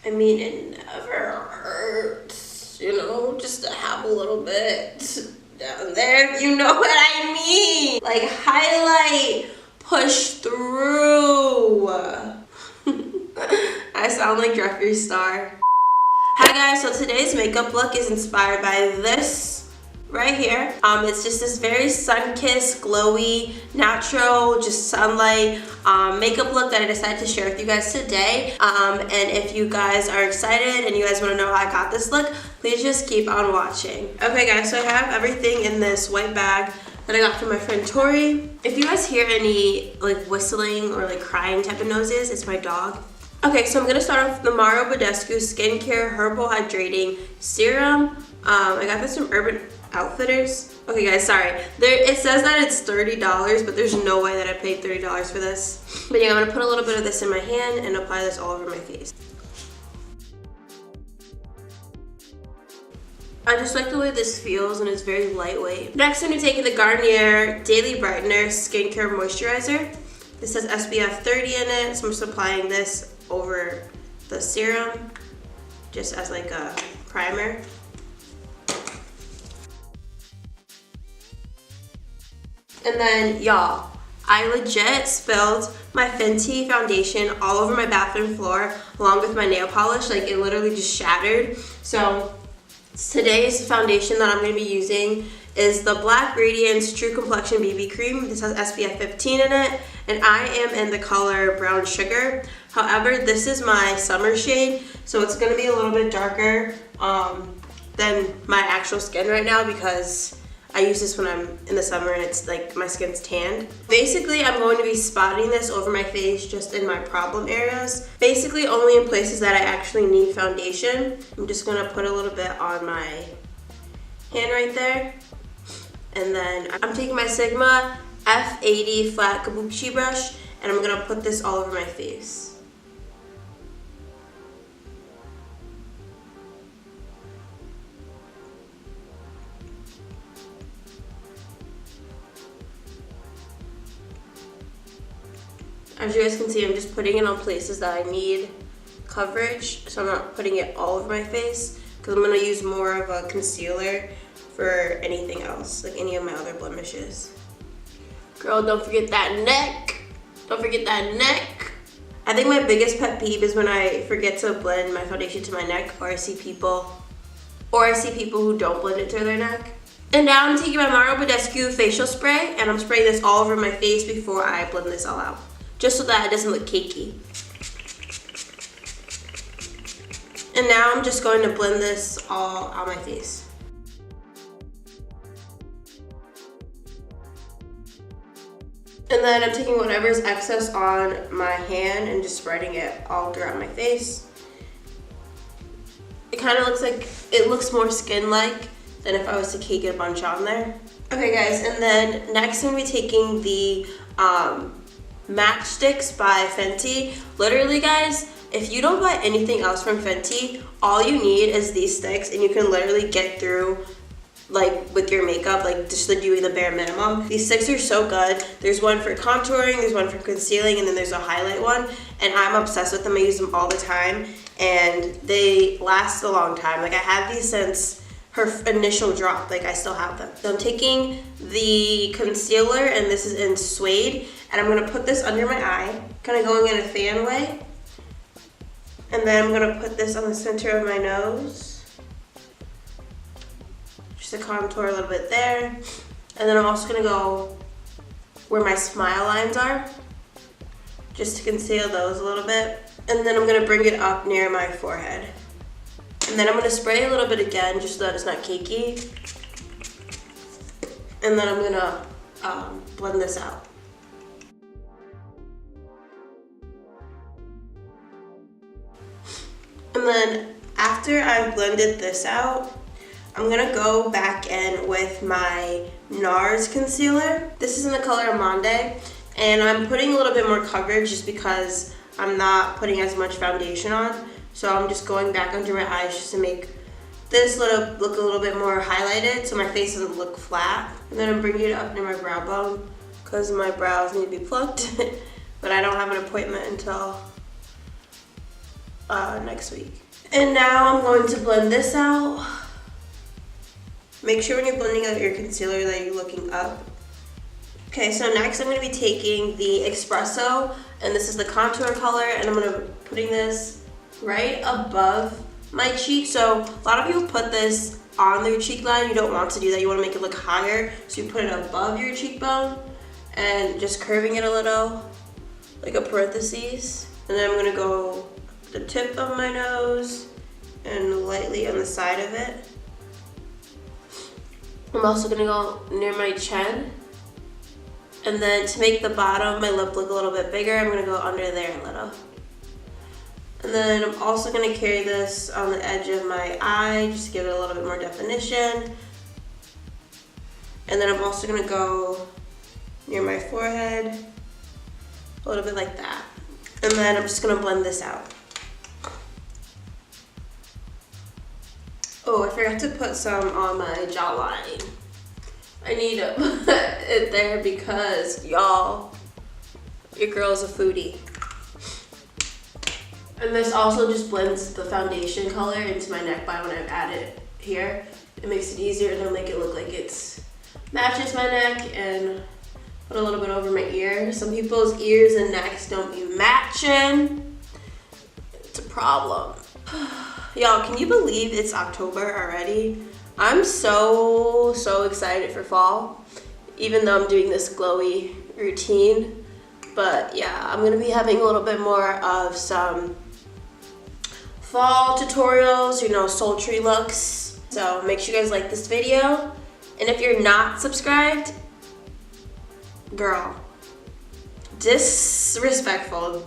I mean, it never hurts, you know, just to have a little bit down there, if you know what I mean. Like, highlight, push through. I sound like Jeffree Star. Hi guys, so today's makeup look is inspired by this right here. It's just this very sun-kissed, glowy, natural, just sunlight makeup look that I decided to share with you guys today. And if you guys are excited and you guys want to know how I got this look, please just keep on watching. Okay guys, so I have everything in this white bag that I got from my friend Tori. If you guys hear any like whistling or like crying type of noises, it's my dog. Okay, so I'm gonna start off with the Mario Badescu Skincare Herbal Hydrating Serum. I got this from Urban Outfitters. Okay guys, sorry. It says that it's $30, but there's no way that I paid $30 for this. But yeah, I'm gonna put a little bit of this in my hand and apply this all over my face. I just like the way this feels and it's very lightweight. Next, I'm gonna take the Garnier Daily Brightener Skincare Moisturizer. This says SPF 30 in it, so I'm just applying this over the serum, just as like a primer. And then, y'all, I legit spilled my Fenty foundation all over my bathroom floor along with my nail polish. Like, it literally just shattered. So today's foundation that I'm going to be using is the Black Radiance True Complexion BB Cream. This has SPF 15 in it, and I am in the color Brown Sugar. However, this is my summer shade, so it's going to be a little bit darker than my actual skin right now because I use this when I'm in the summer and it's like my skin's tanned. Basically, I'm going to be spotting this over my face just in my problem areas. Basically, only in places that I actually need foundation. I'm just gonna put a little bit on my hand right there. And then I'm taking my Sigma F80 flat kabuki brush and I'm gonna put this all over my face. As you guys can see, I'm just putting it on places that I need coverage, so I'm not putting it all over my face because I'm going to use more of a concealer for anything else, like any of my other blemishes. Girl, don't forget that neck. Don't forget that neck. I think my biggest pet peeve is when I forget to blend my foundation to my neck, or I see people who don't blend it to their neck. And now I'm taking my Mario Badescu facial spray and I'm spraying this all over my face before I blend this all out, just so that it doesn't look cakey. And now I'm just going to blend this all on my face. And then I'm taking whatever's excess on my hand and just spreading it all throughout my face. It kind of looks like, it looks more skin-like than if I was to cake it a bunch on there. Okay guys, and then next I'm going to be taking the Matchsticks by Fenty. Literally guys, if you don't buy anything else from Fenty, all you need is these sticks and you can literally get through like with your makeup, like just doing the bare minimum. These sticks are so good. There's one for contouring, there's one for concealing, and then there's a highlight one, and I'm obsessed with them. I use them all the time and they last a long time. Like, I had these since her initial drop, like I still have them. So I'm taking the concealer, and this is in Suede, and I'm gonna put this under my eye, kind of going in a fan way. And then I'm gonna put this on the center of my nose, just to contour a little bit there. And then I'm also gonna go where my smile lines are, just to conceal those a little bit. And then I'm gonna bring it up near my forehead. And then I'm gonna spray a little bit again, just so that it's not cakey. And then I'm gonna blend this out. And then after I've blended this out, I'm gonna go back in with my NARS concealer. This is in the color Amande, and I'm putting a little bit more coverage just because I'm not putting as much foundation on. So I'm just going back under my eyes just to make this look a little bit more highlighted so my face doesn't look flat. And then I'm bringing it up near my brow bone because my brows need to be plucked. But I don't have an appointment until next week. And now I'm going to blend this out. Make sure when you're blending out your concealer that you're looking up. Okay, so next I'm going to be taking the Espresso, and this is the contour color, and I'm going to be putting this right above my cheek. So a lot of people put this on their cheek line. You don't want to do that. You want to make it look higher, so you put it above your cheekbone and just curving it a little, like a parentheses. And then I'm going to go the tip of my nose and lightly on the side of it. I'm also going to go near my chin. And then to make the bottom of my lip look a little bit bigger, I'm gonna go under there a little. And then I'm also gonna carry this on the edge of my eye, just to give it a little bit more definition. And then I'm also gonna go near my forehead, a little bit like that. And then I'm just gonna blend this out. Oh, I forgot to put some on my jawline. I need to put it there because, y'all, your girl's a foodie. And this also just blends the foundation color into my neckline when I add it here. It makes it easier to make it look like it's matches my neck, and put a little bit over my ear. Some people's ears and necks don't be matching. It's a problem. Y'all, can you believe it's October already? I'm so excited for fall, even though I'm doing this glowy routine. But yeah, I'm gonna be having a little bit more of some fall tutorials, you know, sultry looks. So make sure you guys like this video. And if you're not subscribed, girl, disrespectful.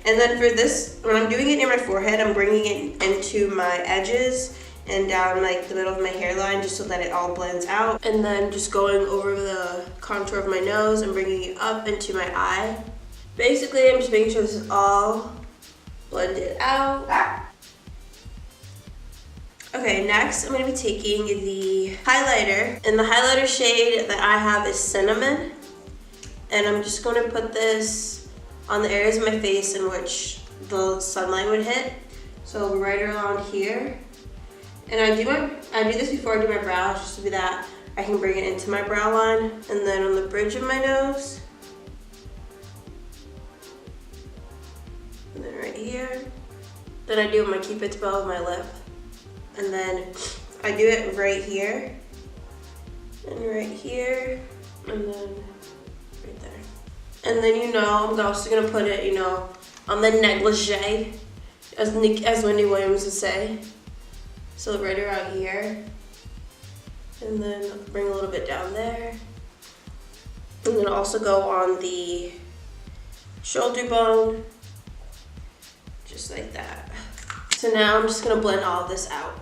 And then for this, when I'm doing it near my forehead, I'm bringing it into my edges and down like the middle of my hairline, just so that it all blends out. And then just going over the contour of my nose and bringing it up into my eye. Basically, I'm just making sure this is all blended out. Okay, next I'm gonna be taking the highlighter, and the highlighter shade that I have is Cinnamon. And I'm just gonna put this on the areas of my face in which the sunlight would hit. So right around here. And I do this before I do my brows, just so that I can bring it into my brow line. And then on the bridge of my nose. And then right here. Then I do my Cupid's bow of my lip. And then I do it right here. And right here. And then right there. And then, you know, I'm also gonna put it, you know, on the negligee, as Wendy Williams would say. So right around here, and then bring a little bit down there. And then also go on the shoulder bone, just like that. So now I'm just gonna blend all of this out.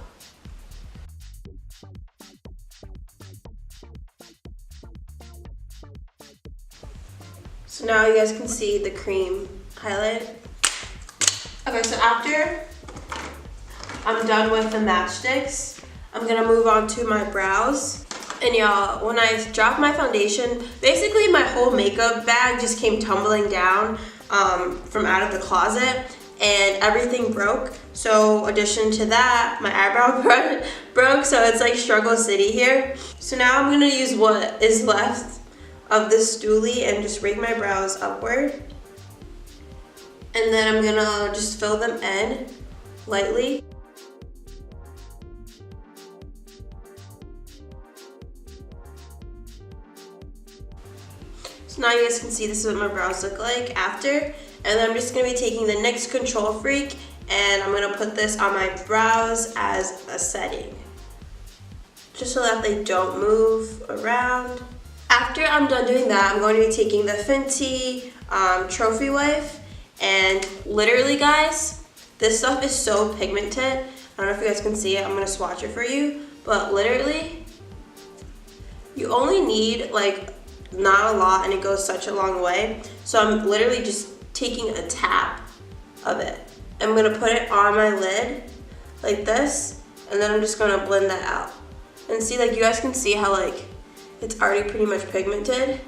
So now you guys can see the cream highlight. Okay, so after I'm done with the matchsticks, I'm gonna move on to my brows. And y'all, when I dropped my foundation, basically my whole makeup bag just came tumbling down from out of the closet, and everything broke. So addition to that, my eyebrow broke, so it's like struggle city here. So now I'm gonna use what is left of this stoolie and just rig my brows upward. And then I'm gonna just fill them in lightly. So now you guys can see this is what my brows look like after. And then I'm just gonna be taking the NYX Control Freak, and I'm gonna put this on my brows as a setting, just so that they don't move around. After I'm done doing that, I'm going to be taking the FENTY Trophy Wife, and literally guys, this stuff is so pigmented. I don't know if you guys can see it, I'm gonna swatch it for you, but literally, you only need like not a lot, and it goes such a long way. So I'm literally just taking a tap of it. I'm gonna put it on my lid like this, and then I'm just gonna blend that out. And see, like you guys can see how like it's already pretty much pigmented,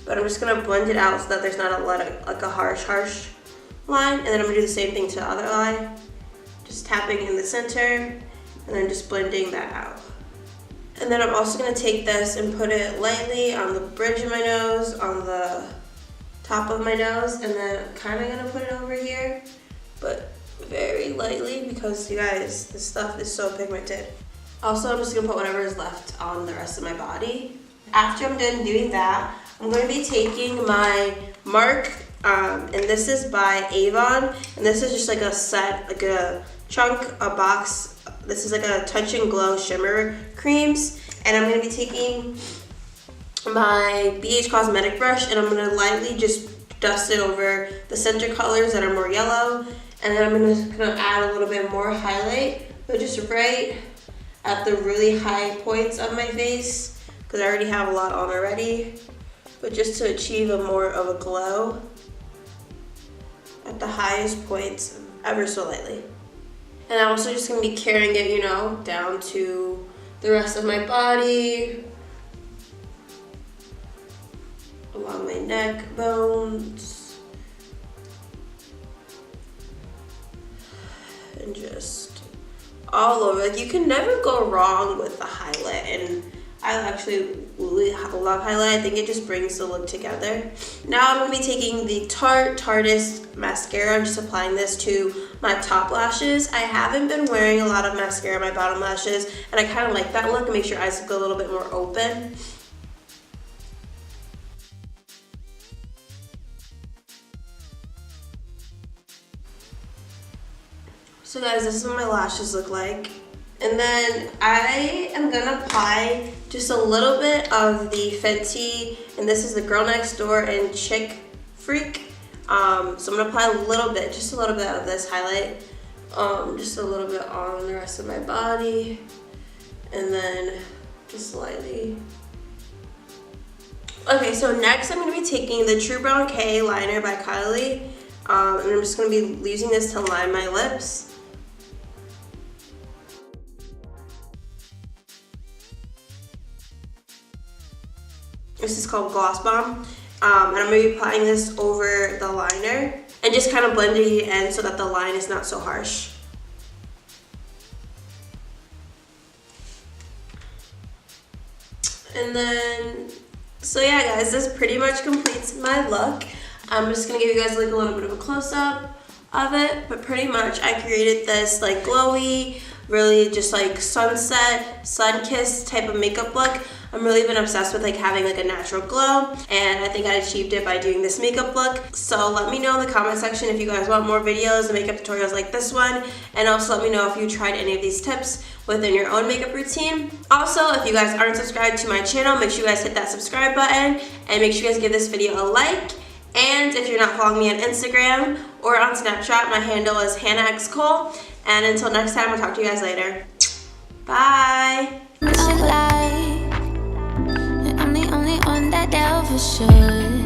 but I'm just gonna blend it out so that there's not a lot of like a harsh line, and then I'm gonna do the same thing to the other eye. Just tapping in the center, and then just blending that out. And then I'm also gonna take this and put it lightly on the bridge of my nose, on the top of my nose, and then I'm kinda gonna put it over here, but very lightly because you guys, this stuff is so pigmented. Also, I'm just gonna put whatever is left on the rest of my body. After I'm done doing that, I'm gonna be taking my mark, and this is by Avon, and this is just like a set, like a chunk, a box. This is like a Touch and Glow shimmer creams, and I'm gonna be taking my BH Cosmetic brush, and I'm gonna lightly just dust it over the center colors that are more yellow, and then I'm just gonna add a little bit more highlight, but just right at the really high points of my face, because I already have a lot on already, but just to achieve a more of a glow at the highest points, ever so lightly. And I'm also just gonna be carrying it, you know, down to the rest of my body, along my neck bones, and just all over. Like, you can never go wrong with the highlight, and I actually really love highlight. I think it just brings the look together. Now I'm gonna be taking the Tarteist mascara. I'm just applying this to my top lashes. I haven't been wearing a lot of mascara on my bottom lashes, and I kind of like that look. It makes your eyes look a little bit more open. So guys, this is what my lashes look like. And then I am gonna apply just a little bit of the Fenty, and this is the Girl Next Door and Chick Freak. So I'm gonna apply a little bit, just a little bit of this highlight, just a little bit on the rest of my body, and then just slightly. Okay, so next I'm gonna be taking the True Brown K liner by Kylie, and I'm just gonna be using this to line my lips. This is called Gloss Bomb, and I'm going to be applying this over the liner and just kind of blending it in so that the line is not so harsh. And then, so yeah guys, this pretty much completes my look. I'm just going to give you guys like a little bit of a close-up of it, but pretty much I created this like glowy, really just like sunset, sun-kissed type of makeup look. I'm really been obsessed with like having like a natural glow, and I think I achieved it by doing this makeup look. So let me know in the comment section if you guys want more videos and makeup tutorials like this one, and also let me know if you tried any of these tips within your own makeup routine. Also, if you guys aren't subscribed to my channel, make sure you guys hit that subscribe button, and make sure you guys give this video a like. And if you're not following me on Instagram or on Snapchat, my handle is hannahxcole. And until next time, I'll talk to you guys later. Bye. I'm the only one that ever should.